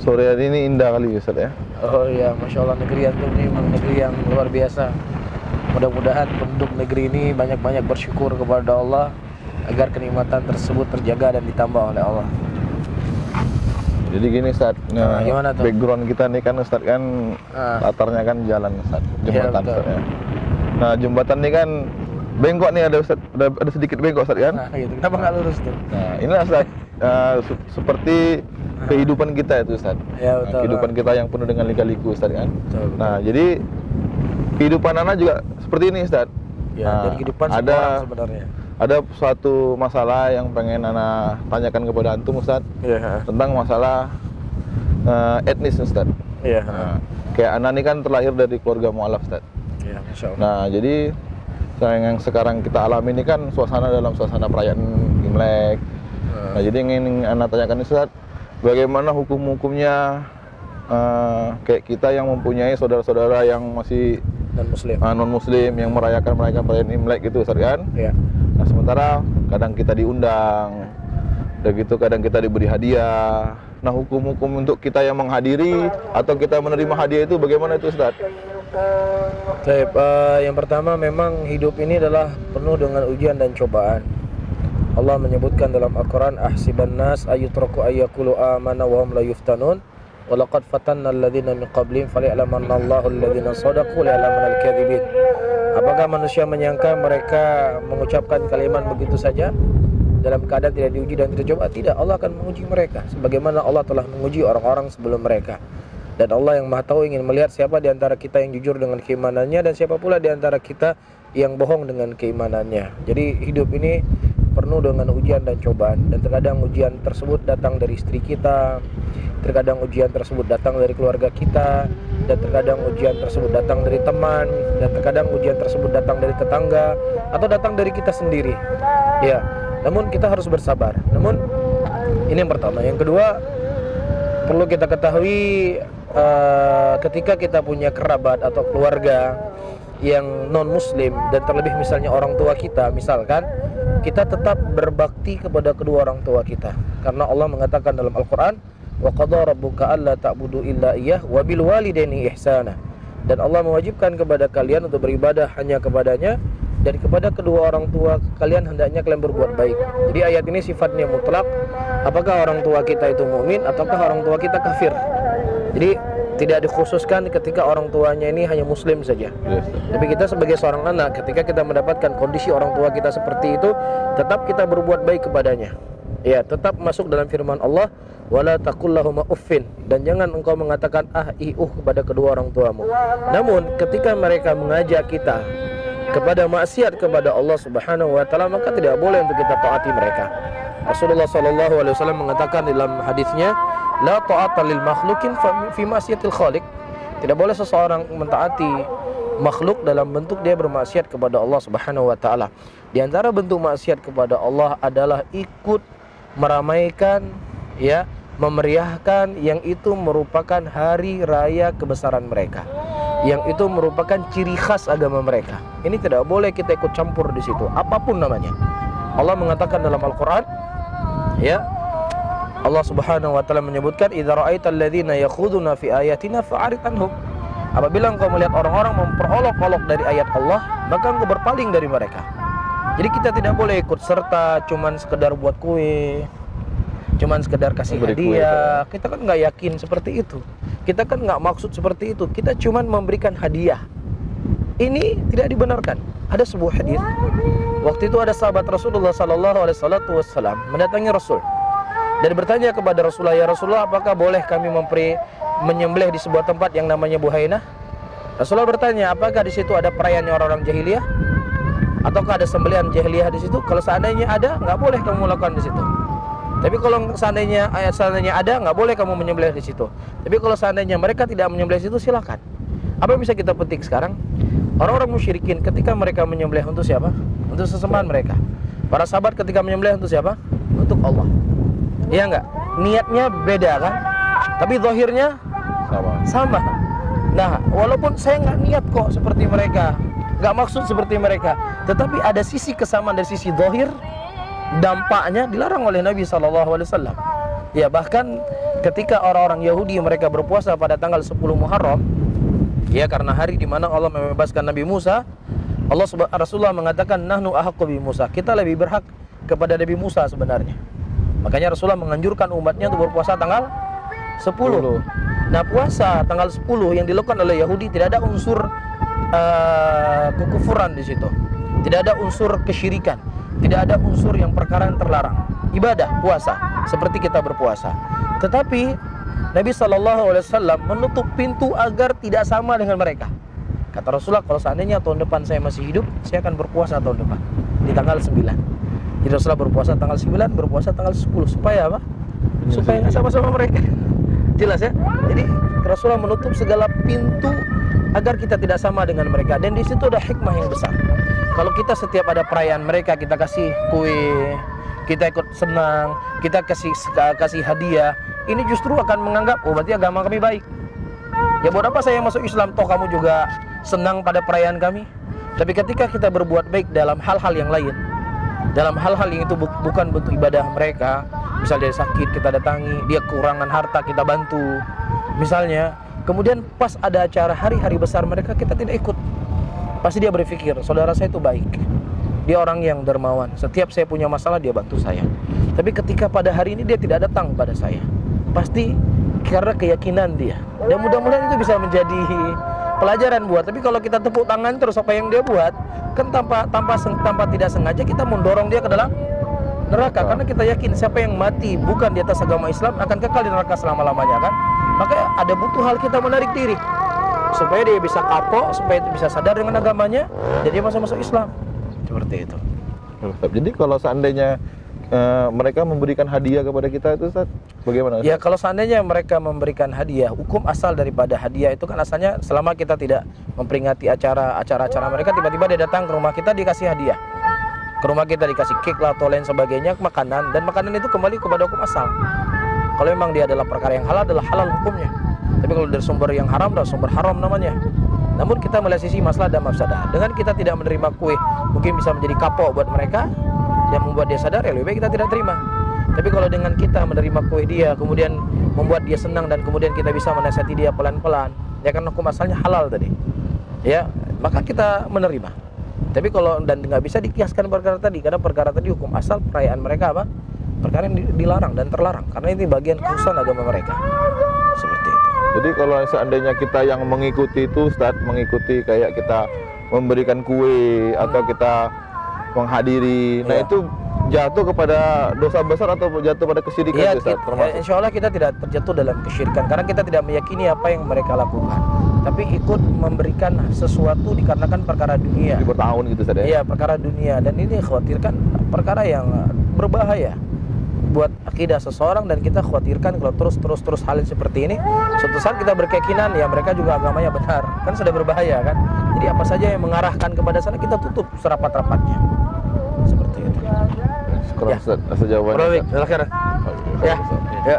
sore hari ini indah kali Ustaz ya. Oh iya, Masya Allah, negeri antum ini memang negeri yang luar biasa. Mudah-mudahan penduduk negeri ini banyak-banyak bersyukur kepada Allah agar kenikmatan tersebut terjaga dan ditambah oleh Allah. Jadi gini Ustaz, gimana tuh? background kita nih kan Ustaz kan latarnya kan jalan Ustaz, jembatan betul. Ustaz ya. Nah jembatan ini kan bengkok nih, ada Ustaz, ada sedikit bengkok Ustaz kan. Nah gitu, kenapa nggak lurus tuh? Nah inilah Ustaz, seperti kehidupan kita itu Ustaz. Ya, betul. Kehidupan kita yang penuh dengan lika-liku Ustaz kan. Betul. Nah jadi kehidupan anak juga seperti ini Ustaz. Ya, Nah, dan kehidupan semua orang sebenarnya. ada suatu masalah yang pengen anak tanyakan kepada antum Ustaz, tentang masalah etnis Ustaz. Iya. Nah, kayak anak ini kan terlahir dari keluarga mualaf Ustaz. Iya, Masya Allah. Nah jadi yang sekarang kita alami ini kan suasana dalam suasana perayaan Imlek. Nah jadi yang ingin anak tanyakan Ustaz, bagaimana hukum-hukumnya kayak kita yang mempunyai saudara-saudara yang masih non-muslim yang merayakan perayaan Imlek gitu Ustaz kan. Iya. Nah sementara kadang kita diundang, udah gitu kadang kita diberi hadiah. Nah hukum-hukum untuk kita yang menghadiri atau kita menerima hadiah itu bagaimana itu Ustaz? Baik, yang pertama memang hidup ini adalah penuh dengan ujian dan cobaan. Allah menyebutkan dalam Al-Quran, ahsiban nas ayutraku ayyakulu amana wa hum la yuftanun wa laqad fatanna alladhina min qablihim falya'lamanna Allahu alladhina sadaqu wa ya'lamanna al-kadhibin. Apakah manusia menyangka mereka mengucapkan kalimat begitu saja dalam keadaan tidak diuji dan tidak coba? Tidak, Allah akan menguji mereka sebagaimana Allah telah menguji orang-orang sebelum mereka. Dan Allah yang Maha Tahu ingin melihat siapa di antara kita yang jujur dengan keimanannya dan siapa pula di antara kita yang bohong dengan keimanannya. Jadi hidup ini penuh dengan ujian dan cobaan, dan terkadang ujian tersebut datang dari istri kita, terkadang ujian tersebut datang dari keluarga kita, dan terkadang ujian tersebut datang dari teman, dan terkadang ujian tersebut datang dari tetangga atau datang dari kita sendiri. Ya, namun kita harus bersabar. Namun ini yang pertama. Yang kedua, perlu kita ketahui ketika kita punya kerabat atau keluarga yang non muslim, dan terlebih misalnya orang tua kita, misalkan kita tetap berbakti kepada kedua orang tua kita, karena Allah mengatakan dalam Al-Quran, wa qadha rabbuka alla ta'budu illa iyyah wa bil walidaini ihsana. Dan Allah mewajibkan kepada kalian untuk beribadah hanya kepadanya, dan kepada kedua orang tua kalian hendaknya kalian berbuat baik. Jadi ayat ini sifatnya mutlak, apakah orang tua kita itu mukmin ataukah orang tua kita kafir. Jadi tidak dikhususkan ketika orang tuanya ini hanya muslim saja. Tapi kita sebagai seorang anak, ketika kita mendapatkan kondisi orang tua kita seperti itu, tetap kita berbuat baik kepadanya. Ya, tetap masuk dalam firman Allah, wala taqul lahuma uffin, dan jangan engkau mengatakan kepada kedua orang tuamu. Namun ketika mereka mengajak kita kepada maksiat kepada Allah Subhanahu wa taala, maka tidak boleh untuk kita taati mereka. Rasulullah sallallahu alaihi wasallam mengatakan dalam hadisnya, la ta'ata lil makhlukin fi ma'siyatil khaliq. Tidak boleh seseorang mentaati makhluk dalam bentuk dia bermaksiat kepada Allah Subhanahu wa taala. Di antara bentuk maksiat kepada Allah adalah ikut meramaikan, ya, memeriahkan yang itu merupakan hari raya kebesaran mereka, yang itu merupakan ciri khas agama mereka. Ini tidak boleh kita ikut campur di situ, apapun namanya. Allah mengatakan dalam Al-Quran, ya, Allah Subhanahu wa taala menyebutkan, idza ra'aital ladzina yakhuduna fi ayatina fa'rid anhum. Apabila engkau melihat orang-orang memperolok-olok dari ayat Allah, maka engkau berpaling dari mereka. Jadi kita tidak boleh ikut serta cuman sekedar buat kue, cuman sekedar kasih hadiah. Kita kan nggak yakin seperti itu. Kita kan nggak maksud seperti itu. Kita cuman memberikan hadiah. Ini tidak dibenarkan. Ada sebuah hadis. Waktu itu ada sahabat Rasulullah sallallahu alaihi wasallam mendatangi Rasul dan bertanya kepada Rasulullah, ya Rasulullah, apakah boleh kami menyembelih di sebuah tempat yang namanya Buhainah? Rasulullah bertanya, apakah di situ ada perayaan orang-orang jahiliyah? Ataukah ada sembelihan jahiliyah di situ? Kalau seandainya ada, nggak boleh kamu lakukan di situ. Tapi kalau seandainya ada, nggak boleh kamu menyembelih di situ. Tapi kalau seandainya mereka tidak menyembelih di situ, silakan. Apa yang bisa kita petik sekarang? Orang-orang musyrikin ketika mereka menyembelih untuk siapa? Untuk sesembahan mereka. Para sahabat ketika menyembelih untuk siapa? Untuk Allah. Iya nggak? Niatnya beda kan? Tapi zahirnya sama. Nah, walaupun saya nggak niat kok seperti mereka, nggak maksud seperti mereka, tetapi ada sisi kesamaan dari sisi zahir, dampaknya dilarang oleh Nabi SAW. Ya, bahkan ketika orang-orang Yahudi mereka berpuasa pada tanggal 10 Muharram, ya karena hari di mana Allah membebaskan Nabi Musa, Rasulullah mengatakan nahnu ahaqqu bi Musa, kita lebih berhak kepada Nabi Musa sebenarnya. Makanya Rasulullah menganjurkan umatnya untuk berpuasa tanggal 10. Nah, puasa tanggal 10 yang dilakukan oleh Yahudi tidak ada unsur kekufuran di situ. Tidak ada unsur kesyirikan, tidak ada unsur yang perkara yang terlarang. Ibadah puasa seperti kita berpuasa. Tetapi Nabi SAW menutup pintu agar tidak sama dengan mereka. Kata Rasulullah, kalau seandainya tahun depan saya masih hidup, saya akan berpuasa tahun depan di tanggal 9. Jadi Rasulullah berpuasa tanggal 9, berpuasa tanggal 10. Supaya apa? Supaya nggak sama-sama mereka. Jelas ya? Jadi Rasulullah menutup segala pintu agar kita tidak sama dengan mereka. Dan di situ ada hikmah yang besar. Kalau kita setiap ada perayaan mereka, kita kasih kue, kita ikut senang, kita kasih hadiah, ini justru akan menganggap, oh berarti agama kami baik. Ya buat apa saya masuk Islam, toh kamu juga senang pada perayaan kami. Tapi ketika kita berbuat baik dalam hal-hal yang lain, dalam hal-hal yang itu bukan bentuk ibadah mereka, misal dia sakit kita datangi, dia kekurangan harta kita bantu misalnya, kemudian pas ada acara hari-hari besar mereka kita tidak ikut, pasti dia berpikir saudara saya itu baik, dia orang yang dermawan, setiap saya punya masalah dia bantu saya. Tapi ketika pada hari ini dia tidak datang pada saya, pasti karena keyakinan dia, dan mudah-mudahan itu bisa menjadi pelajaran buat. Tapi kalau kita tepuk tangan terus apa yang dia buat, kan tanpa tidak sengaja kita mendorong dia ke dalam neraka. Karena kita yakin siapa yang mati bukan di atas agama Islam akan kekal di neraka selama-lamanya kan. Maka ada butuh hal kita menarik diri supaya dia bisa kapok, supaya dia bisa sadar dengan agamanya, dan dia masuk Islam. Seperti itu. Jadi kalau seandainya mereka memberikan hadiah kepada kita itu, Ustaz, bagaimana, Ustaz? Ya kalau seandainya mereka memberikan hadiah, hukum asal daripada hadiah itu kan asalnya selama kita tidak memperingati acara-acara mereka, tiba-tiba dia datang ke rumah kita dikasih hadiah, ke rumah kita dikasih cake lah atau lain sebagainya, makanan, dan makanan itu kembali kepada hukum asal. Kalau memang dia adalah perkara yang halal, adalah halal hukumnya. Tapi kalau dari sumber yang haram, adalah sumber haram namanya. Namun kita melihat sisi masalah dan mafsadah. Dengan kita tidak menerima kue, mungkin bisa menjadi kapok buat mereka dan membuat dia sadar, ya lebih baik kita tidak terima. Tapi kalau dengan kita menerima kue dia, kemudian membuat dia senang, dan kemudian kita bisa menasihati dia pelan-pelan, ya kan hukum asalnya halal tadi, ya maka kita menerima. Tapi kalau dan nggak bisa dikiaskan perkara tadi, karena perkara tadi hukum asal perayaan mereka apa? Perkara yang dilarang dan terlarang, karena ini bagian kekhususan agama mereka. Seperti itu. Jadi kalau seandainya kita yang mengikuti itu, Ustaz, mengikuti kayak kita memberikan kue atau kita menghadiri, nah itu jatuh kepada dosa besar atau jatuh pada kesyirikan, ya, Ustaz, termasuk? Insya Allah kita tidak terjatuh dalam kesyirikan, karena kita tidak meyakini apa yang mereka lakukan, tapi ikut memberikan sesuatu dikarenakan perkara dunia. Di bertahun gitu, Ustaz, ya? Iya, perkara dunia, dan ini khawatirkan perkara yang berbahaya buat akidah seseorang, dan kita khawatirkan kalau terus hal seperti ini, suatu saat kita berkeyakinan ya mereka juga agamanya benar, kan sudah berbahaya kan. Jadi apa saja yang mengarahkan kepada sana kita tutup serapat-rapatnya. Seperti itu. Sekarang, Ustaz, jawabannya. Ya.